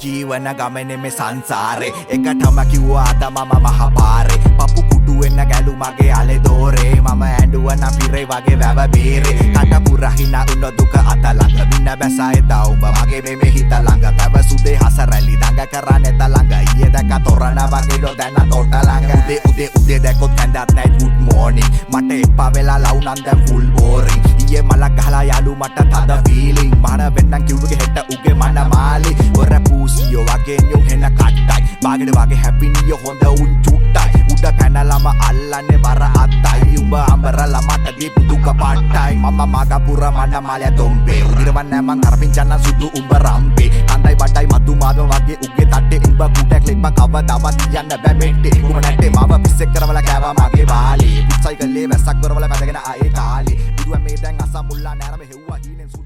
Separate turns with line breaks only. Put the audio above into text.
ජීවන ගමනේ මේ සංසාරේ එකටම කිව්වාද මම මහපාරේ පපු කුඩු වෙන්න ගැලු මගේ අලේ දෝරේ මම ඇඬුවන පිරේ වගේ වැව බීරේ කට පුරහින උන දුක අත ළඟ වින්න බැසයි දවුඹ මගේ මේ හිත ළඟ පැවසුදේ හසරැලි දඟ කරන්නේ තලඟ ඊයේ දැක තොරණ වගේ දො දැන තොට ළඟ උදේ දැකොත් කැඳත් night good morning මට එපා වෙලා ලව් නම් දැන් full boring ඊයේ මලක් ගහලා යාළු මට තද feeling මහන වෙන්නම් කිව්වගේ හෙට උගේ මන මාලි ඔර පූසියෝ වගේ nyung හෙන කට්ටයි බාගෙඩ වගේ happy නිය හොඳ උන් චුට්ටයි උඩ පැනලම අල්ලන්නේ බර අත්තයි උඹ අඹරලා මට දීපු දුක පාට්ටයි මම මගපුර මන මාලය තොම්බේ උදිරවන්නේ මං අරපින්චන්න සුදු උඹ රම්බේ කන්දයි බඩයි මතු මාද වගේ උගේ තට්ටේ උඹ කුටක් ලිප්ප කවදාවත් යන්න බෑ මෙට්ටේ උඹ නැට්ටේ මාව පිස්සෙක් කරවලා කෑවා මගේ බාලේ සයිකලේ වැස්සක් කරවලා පැදගෙන ආයේ කාලේ බුදුන් මේ දැන් අසමුල්ලා නෑරම හෙව්වා හීනෙන්